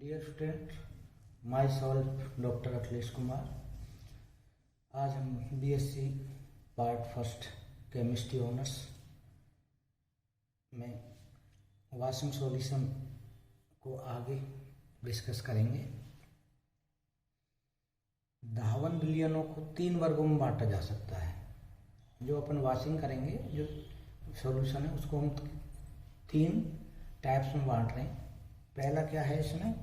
Dear student, myself doctor Akhilesh Kumar. आज हम BSc part first chemistry honours में washing solution को आगे डिस्कस करेंगे। धावन विलयनों को 3 वर्गों में बांटा जा सकता है। जो अपन वाशिंग करेंगे, जो सॉल्यूशन है, उसको हम 3 टाइप्स में बांट रहे हैं। पहला क्या है, इसमें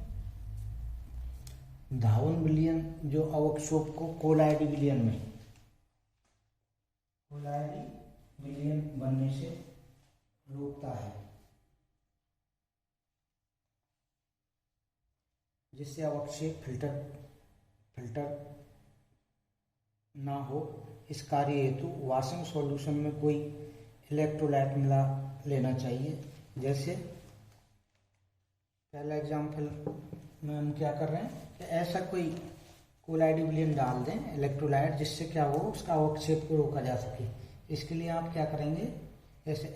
धावन विलयन जो अवक्षोभ को कोलाइडी विलयन बनने से रोकता है, जिससे अवक्षेप फिल्टर ना हो। इस कार्य हेतु वाशिंग सॉल्यूशन में कोई इलेक्ट्रोलाइट मिला लेना चाहिए। जैसे पहला एग्जाम्पल में हम क्या कर रहे हैं कि ऐसा कोई कोलाइडी विलयन डाल दें इलेक्ट्रोलाइट, जिससे क्या हो, उसका अवक्षेप को रोका जा सके। इसके लिए आप क्या करेंगे, जैसे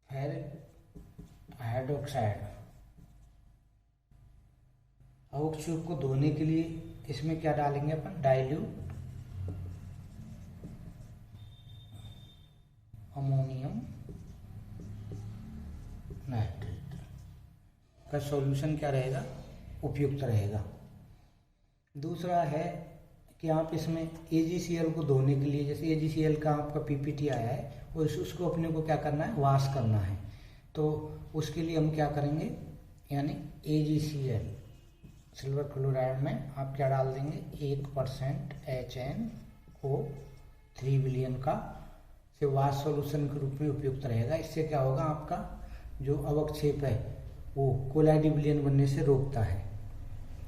फेरिक हाइड्रोक्साइड अवक्षेप को धोने के लिए इसमें क्या डालेंगे अपन, डाइल्यूट अमोनियम नाइट्रेट का सॉल्यूशन क्या रहेगा, उपयुक्त रहेगा। दूसरा है कि आप इसमें AgCl को धोने के लिए, जैसे AgCl का आपका PPT आया है, और उसको अपने को क्या करना है, वॉश करना है। तो उसके लिए हम क्या करेंगे, यानी AgCl सिल्वर क्लोराइड में आप क्या डाल देंगे, 1% HNO3 विलयन का से वॉश सॉल्यूशन के रूप में उपयुक्त रहेगा। इससे क्या होगा, आपका जो अवक्षेप है वो कोलाइडी विलयन बनने से रोकता है।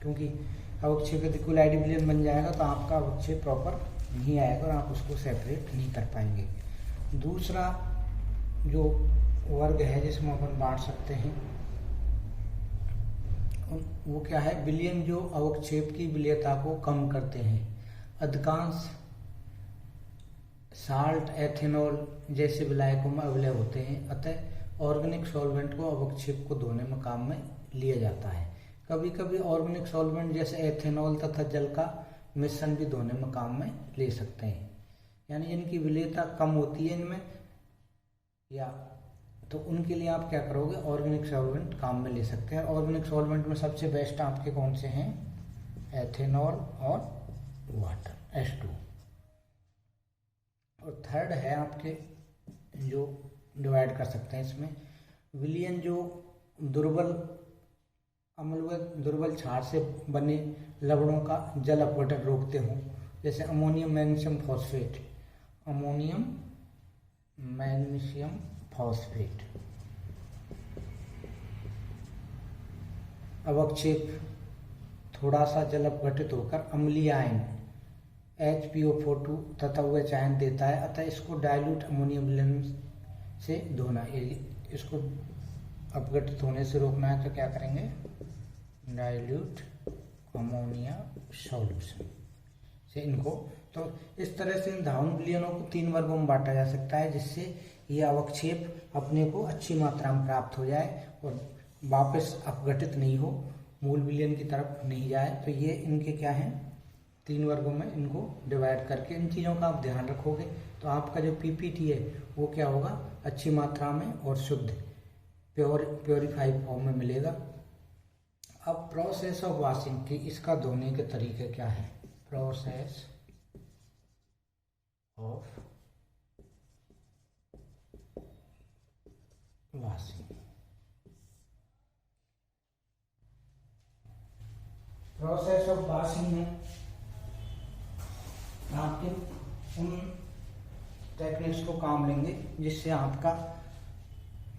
क्योंकि अवक्षेप यदि कोलाइडी विलयन बन जाएगा तो आपका अवक्षेप प्रॉपर नहीं आएगा और आप उसको सेपरेट नहीं कर पाएंगे। दूसरा जो वर्ग है जिसमें अपन बांट सकते हैं, वो क्या है, विलयन जो अवक्षेप की विलयता को कम करते हैं। अधिकांश साल्ट, एथेनॉल जैसे विलायकों में अवलय होते हैं, अतः ऑर्गेनिक सॉल्वेंट को अवक्षेप को धोने में काम में लिया जाता है। कभी कभी ऑर्गेनिक सॉल्वेंट जैसे एथेनॉल तथा जल का मिश्रण भी धोने में काम में ले सकते हैं। यानी इनकी विलेयता कम होती है इनमें, या तो उनके लिए आप क्या करोगे, ऑर्गेनिक सॉल्वेंट काम में ले सकते हैं। ऑर्गेनिक सॉल्वेंट में सबसे बेस्ट आपके कौन से हैं, एथेनॉल और वाटर H2। और थर्ड है आपके, जो डिवाइड कर सकते हैं इसमें, विलयन जो दुर्बल अम्ल व दुर्बल क्षार से बने लवणों का जल अपघटन रोकते हों, जैसे अमोनियम मैग्नीशियम फॉस्फेट। अवक्षेप थोड़ा सा जल अपघटित होकर अम्लीय आयन HPO4 तथा OH आयन देता है, अतः इसको डाइल्यूट अमोनियम विलयन से धोना, इसको अपघटित होने से रोकना है तो क्या करेंगे, डाइल्यूट अमोनिया सॉल्यूशन से इनको। तो इस तरह से इन धावन विलयनों को 3 वर्गों में बांटा जा सकता है, जिससे ये अवक्षेप अपने को अच्छी मात्रा में प्राप्त हो जाए और वापस अपघटित नहीं हो, मूल विलयन की तरफ नहीं जाए। तो ये इनके क्या हैं, 3 वर्गों में इनको डिवाइड करके इन चीज़ों का आप ध्यान रखोगे तो आपका जो PPT है वो क्या होगा, अच्छी मात्रा में और शुद्ध प्योरीफाइड फॉर्म में मिलेगा। अब प्रोसेस ऑफ वॉशिंग की, इसका धोने के तरीके क्या है, process of washing. Process of washing में आपके उन टेक्निक्स को काम लेंगे जिससे आपका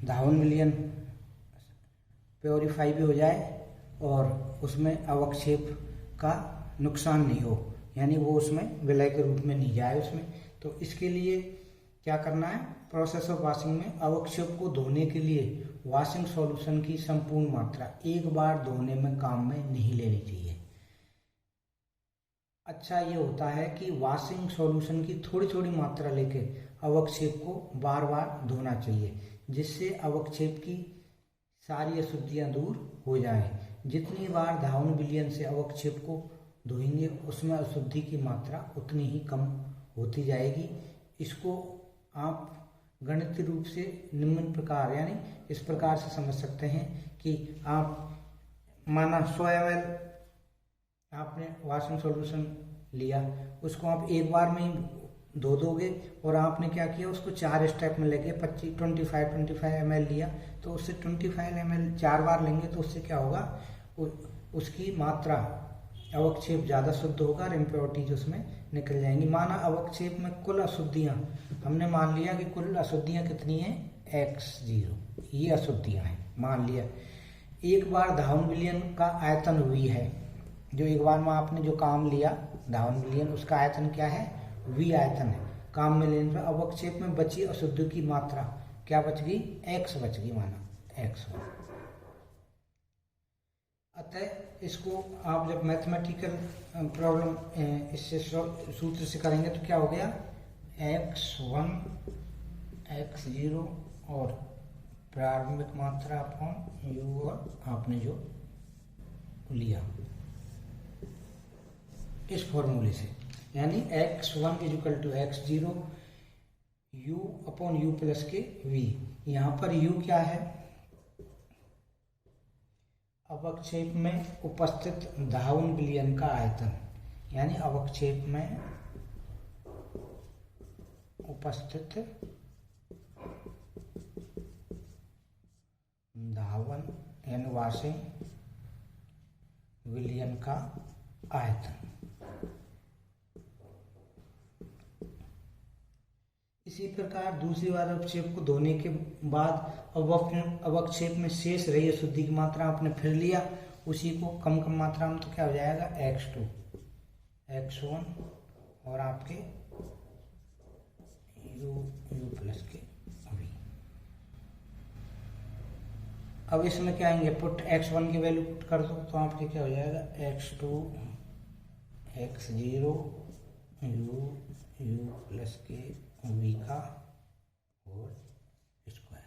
धावन विलयन प्योरीफाई भी हो जाए और उसमें अवक्षेप का नुकसान नहीं हो, यानी वो उसमें विलय के रूप में नहीं जाए उसमें। तो इसके लिए क्या करना है, प्रोसेस ऑफ वॉशिंग में अवक्षेप को धोने के लिए वॉशिंग सॉल्यूशन की संपूर्ण मात्रा एक बार धोने में काम में नहीं लेनी चाहिए। अच्छा ये होता है कि वॉशिंग सॉल्यूशन की थोड़ी थोड़ी मात्रा लेके अवक्षेप को बार बार धोना चाहिए, जिससे अवक्षेप की सारी अशुद्धियां दूर हो जाएं। जितनी बार धावन विलयन से अवक्षेप को धोएंगे उसमें अशुद्धि की मात्रा उतनी ही कम होती जाएगी। इसको आप गणितीय रूप से निम्न प्रकार यानी इस प्रकार से समझ सकते हैं कि आप माना 100 ml आपने वॉशिंग सॉल्यूशन लिया, उसको आप एक बार में ही धो दोगे और आपने क्या किया उसको 4 स्टेप में लेके 25 ml लिया, तो उससे 25 ml 4 बार लेंगे तो उससे क्या होगा, उसकी मात्रा अवक्षेप ज़्यादा शुद्ध होगा और इम्प्योरिटीज उसमें निकल जाएंगी। माना अवक्षेप में कुल अशुद्धियाँ, हमने मान लिया कि कुल अशुद्धियाँ कितनी हैं x0, ये अशुद्धियाँ हैं मान लिया। एक बार धावन विलयन का आयतन v है, जो एक बार में आपने जो काम लिया धावन विलयन उसका आयतन क्या है, v आयतन है। काम में लेने पर अवक्षेप में बची अशुद्धि की मात्रा क्या बच गई, x बच गई, माना x1। अतः इसको आप जब मैथमेटिकल प्रॉब्लम इससे सूत्र से करेंगे तो क्या हो गया, x1 x0 और प्रारंभिक मात्रा अपॉन u और आपने जो लिया इस फॉर्मूले से, यानी x1 equal to x0 u upon u plus K v। यहाँ पर u क्या है, अवक्षेप में उपस्थित धावन विलयन का आयतन, यानी अवक्षेप में उपस्थित धावन यानी वॉशिंग विलयन का आयतन। इसी प्रकार दूसरी बार अवक्षेप को धोने के बाद अवक्षेप में शेष रही अशुद्धि की मात्रा आपने फिर लिया, उसी को कम कम मात्रा में तो क्या हो जाएगा x2 x1 और आपके u प्लस के v। अब इसमें क्या आएंगे, पुट x1 की वैल्यू पुट कर दो तो आपके क्या हो जाएगा x2 x0 u plus K v का होल स्क्वायर।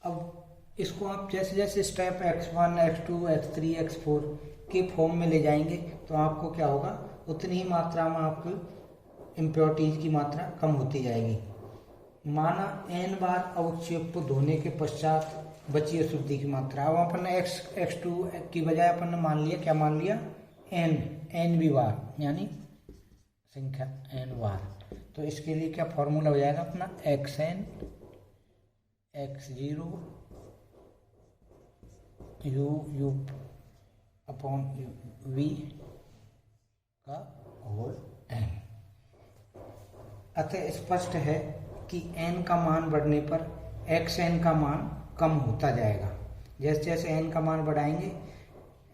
अब इसको आप जैसे जैसे step x1 x2 x3 x4 के फॉर्म में ले जाएंगे तो आपको क्या होगा, उतनी ही मात्रा में आपको इम्प्योरिटीज की मात्रा कम होती जाएगी। माना n बार अवक्षेप को धोने के पश्चात बची अशुद्धि की मात्रा, अब अपन ने x2 की बजाय अपन ने मान लिया, क्या मान लिया, n भी बार यानी संख्या n बार। तो इसके लिए क्या फॉर्मूला हो जाएगा अपना, xn x0 u upon v का होल n। अतः स्पष्ट है कि n का मान बढ़ने पर xn का मान कम होता जाएगा। जैसे जैसे n का मान बढ़ाएंगे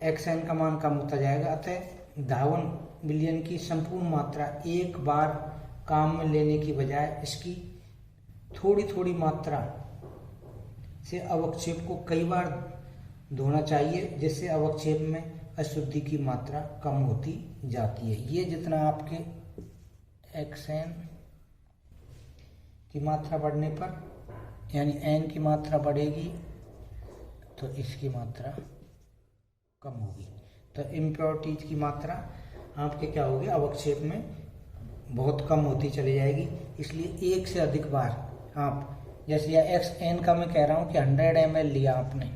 xn का मान कम होता जाएगा। अतः धावन विलयन की संपूर्ण मात्रा एक बार काम में लेने की बजाय इसकी थोड़ी थोड़ी मात्रा से अवक्षेप को कई बार धोना चाहिए, जिससे अवक्षेप में अशुद्धि की मात्रा कम होती जाती है। ये जितना आपके xn की मात्रा बढ़ने पर यानी n की मात्रा बढ़ेगी तो इसकी मात्रा कम होगी, तो इम्प्योरिटीज की मात्रा आपके क्या होगी, अवक्षेप में बहुत कम होती चली जाएगी। इसलिए एक से अधिक बार आप, जैसे यह xn का मैं कह रहा हूँ कि 100 ml लिया आपने,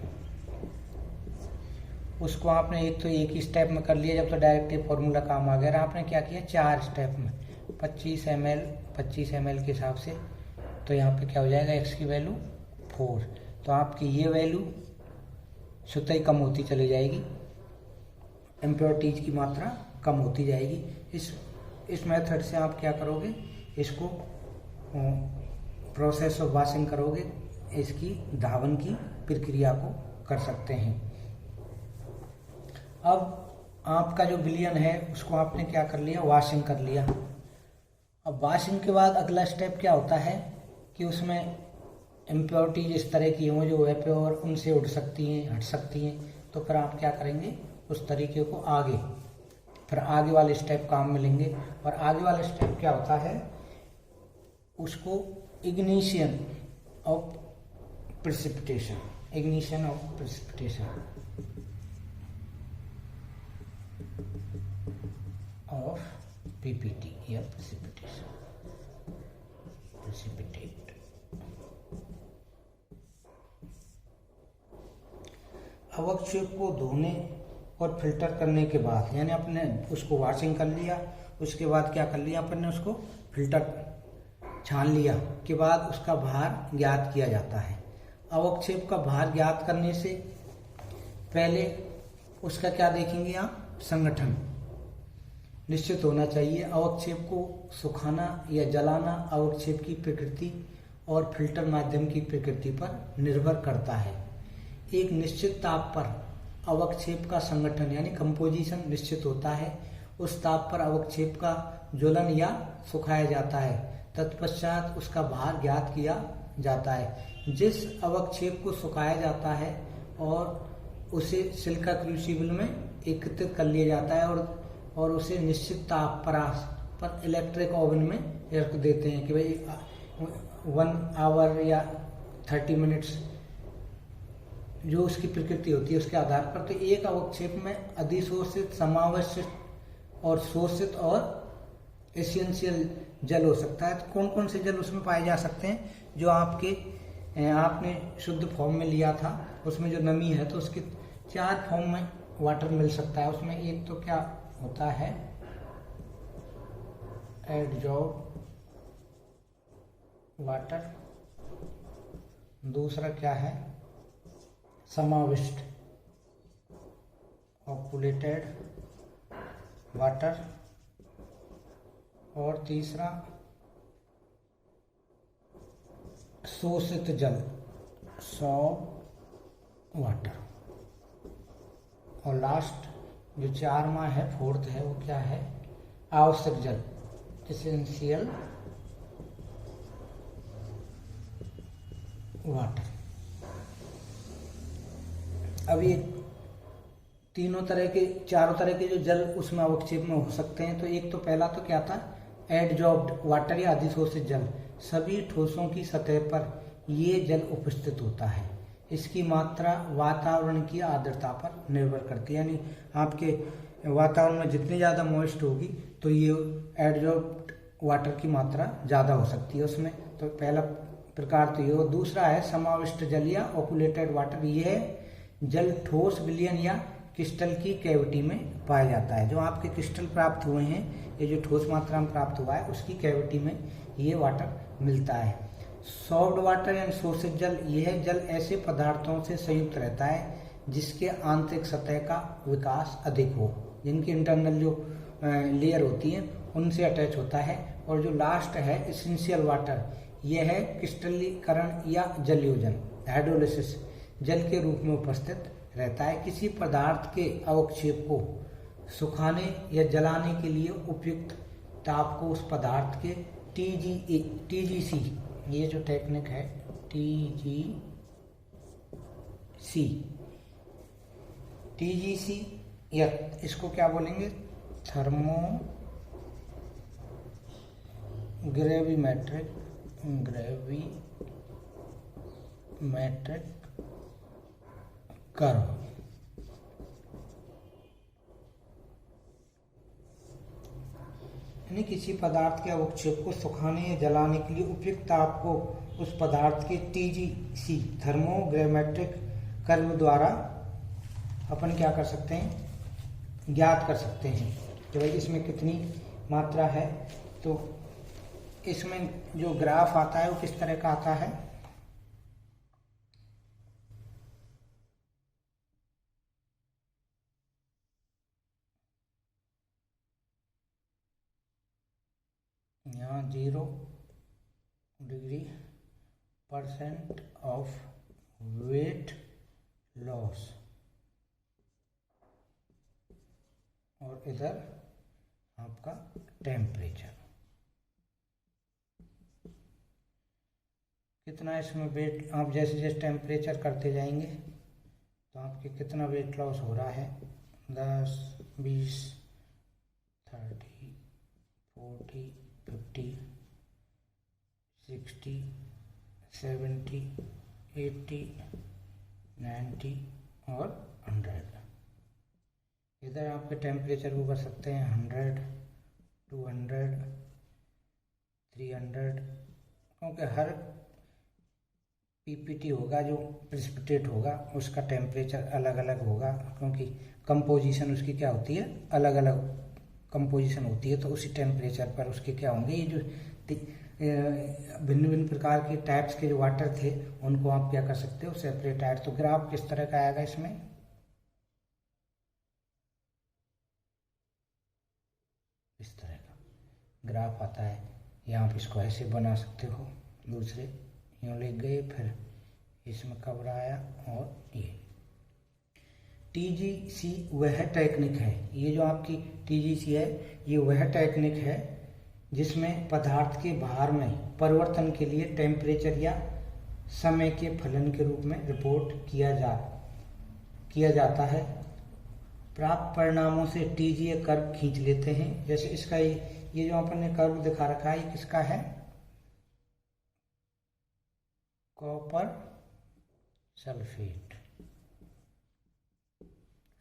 उसको आपने एक ही स्टेप में कर लिया, जब तो डायरेक्ट फॉर्मूला काम आ गया। आपने क्या किया, 4 स्टेप में 25 ml के हिसाब से, तो यहाँ पे क्या हो जाएगा, x की वैल्यू 4, तो आपकी ये वैल्यू स्वतः ही कम होती चली जाएगी, इम्प्योरिटीज की मात्रा कम होती जाएगी। इस मेथड से आप क्या करोगे, इसको प्रोसेस ऑफ वॉशिंग करोगे, इसकी धावन की प्रक्रिया को कर सकते हैं। अब आपका जो विलयन है उसको आपने क्या कर लिया, वॉशिंग कर लिया। अब वॉशिंग के बाद अगला स्टेप क्या होता है कि उसमें इम्प्योरिटीज इस तरह की हों जो है प्योर, उनसे उड़ सकती हैं, हट सकती हैं, तो फिर आप क्या करेंगे, उस तरीके को फिर आगे वाले स्टेप काम में लेंगे। और आगे वाला स्टेप क्या होता है, उसको ignition of precipitation ignition of precipitation of PPT या precipitate। अवक्षेप को धोने और फिल्टर करने के बाद, यानी अपने उसको वॉशिंग कर लिया, उसके बाद क्या कर लिया अपन ने, उसको फिल्टर छान लिया के बाद उसका भार ज्ञात किया जाता है। अवक्षेप का भार ज्ञात करने से पहले उसका क्या देखेंगे आप, संगठन निश्चित होना चाहिए। अवक्षेप को सुखाना या जलाना अवक्षेप की प्रकृति और फिल्टर माध्यम की प्रकृति पर निर्भर करता है। एक निश्चित ताप पर अवक्षेप का संगठन यानी कंपोजिशन निश्चित होता है। उस ताप पर अवक्षेप का ज्वलन या सुखाया जाता है, तत्पश्चात उसका भार ज्ञात किया जाता है। जिस अवक्षेप को सुखाया जाता है और उसे सिलिका क्रूसिबल में एकत्रित कर लिया जाता है और उसे निश्चित ताप पर इलेक्ट्रिक ओवन में रख देते हैं कि भाई 1 आवर या 30 मिनट्स जो उसकी प्रकृति होती है उसके आधार पर। तो एक अवक्षेप में अधिशोषित, समावेशित और शोषित और एसेंशियल जल हो सकता है। तो कौन कौन से जल उसमें पाए जा सकते हैं, जो आपने शुद्ध फॉर्म में लिया था उसमें जो नमी है, तो उसके 4 फॉर्म में वाटर मिल सकता है। उसमें एक तो क्या होता है, एडजॉर्ब वाटर, दूसरा क्या है, समाविष्ट ऑक्यूलेटेड वाटर, और तीसरा शोषित जल, सॉल्ट वाटर, और लास्ट जो 4वां है, 4th है, वो क्या है, आवश्यक जल, एसेंशियल वाटर। अब ये चारों तरह के जो जल उसमें अवक्षेप में हो सकते हैं। तो एक तो पहला तो क्या था, एडजॉर्ब्ड वाटर या अधिशोषित जल। सभी ठोसों की सतह पर ये जल उपस्थित होता है। इसकी मात्रा वातावरण की आर्द्रता पर निर्भर करती है, यानी आपके वातावरण में जितनी ज़्यादा मॉइस्ट होगी तो ये एडजॉर्ब्ड वाटर की मात्रा ज़्यादा हो सकती है उसमें। तो पहला प्रकार तो ये। और दूसरा है समाविष्ट जल या ऑक्यूलेटेड वाटर। यह जल ठोस विलयन या क्रिस्टल की कैविटी में पाया जाता है। जो आपके क्रिस्टल प्राप्त हुए हैं, ये जो ठोस मात्रा में प्राप्त हुआ है, उसकी कैविटी में ये वाटर मिलता है। सॉफ्ट वाटर यानी शोषित जल, यह जल ऐसे पदार्थों से संयुक्त रहता है जिसके आंतरिक सतह का विकास अधिक हो, जिनकी इंटरनल जो लेयर होती है उनसे अटैच होता है। और जो लास्ट है एसेंशियल वाटर, यह है क्रिस्टलीकरण या जलयोजन, हाइड्रोलिसिस जल के रूप में उपस्थित रहता है। किसी पदार्थ के अवक्षेप को सुखाने या जलाने के लिए उपयुक्त ताप को उस पदार्थ के TGC, ये जो टेक्निक है TGC या इसको क्या बोलेंगे, थर्मो ग्रेविमेट्रिक कर्व, यानी किसी पदार्थ के अवक्षेप को सुखाने या जलाने के लिए उपयुक्त ताप को उस पदार्थ के TGC थर्मोग्रामेट्रिक कर्व द्वारा अपन क्या कर सकते हैं, ज्ञात कर सकते हैं कि भाई इसमें कितनी मात्रा है। तो इसमें जो ग्राफ आता है वो किस तरह का आता है, यहाँ 0% ऑफ वेट लॉस, और इधर आपका टेम्परेचर कितना, इसमें वेट आप जैसे जैसे टेम्परेचर करते जाएंगे तो आपके कितना वेट लॉस हो रहा है, 10, 20, 30, 40, 50, 60, 70, 80, 90 और 100। इधर आपके टेम्परेचर को कर सकते हैं 100, 200, 300, क्योंकि हर पीपीटी होगा जो प्रेसिपिटेट होगा उसका टेम्परेचर अलग अलग होगा, क्योंकि कंपोजिशन उसकी क्या होती है, अलग अलग कंपोजिशन होती है। तो उसी टेम्परेचर पर उसके क्या होंगे, ये जो भिन्न भिन्न प्रकार के टाइप्स के जो वाटर थे उनको आप क्या कर सकते हो, सेपरेट ऐड। तो ग्राफ किस तरह का आएगा इसमें, इस तरह का ग्राफ आता है। या आप इसको ऐसे बना सकते हो, दूसरे यूँ लिख गए, फिर इसमें कवर आया। और ये TGC वह टेक्निक है, ये जो आपकी TGC है ये वह टेक्निक है जिसमें पदार्थ के भार में परिवर्तन के लिए टेम्परेचर या समय के फलन के रूप में रिपोर्ट किया जाता है। प्राप्त परिणामों से TGA कर्व खींच लेते हैं। जैसे इसका ये जो अपन ने कर्व दिखा रखा है, ये किसका है, कॉपर सल्फेट,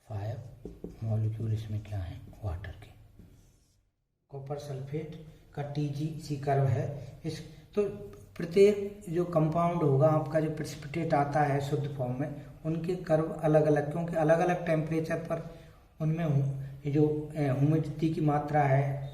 5 मॉलिक्यूल इसमें क्या है, वाटर के। कॉपर सल्फेट का TGC कर्व है। इस तो प्रत्येक जो कंपाउंड होगा आपका, जो प्रेसिपिटेट आता है शुद्ध फॉर्म में, उनके कर्व अलग अलग, क्योंकि अलग अलग टेम्परेचर पर उनमें जो ह्यूमिडिटी की मात्रा है,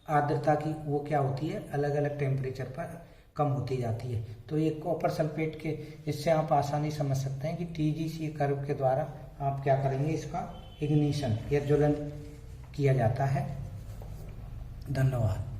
आर्द्रता की, वो क्या होती है, अलग अलग टेम्परेचर पर कम होती जाती है। तो ये कॉपर सल्फेट के, इससे आप आसानी समझ सकते हैं कि TGC कर्व के द्वारा आप क्या करेंगे, इसका इग्निशन या ज्वलन किया जाता है। धन्यवाद।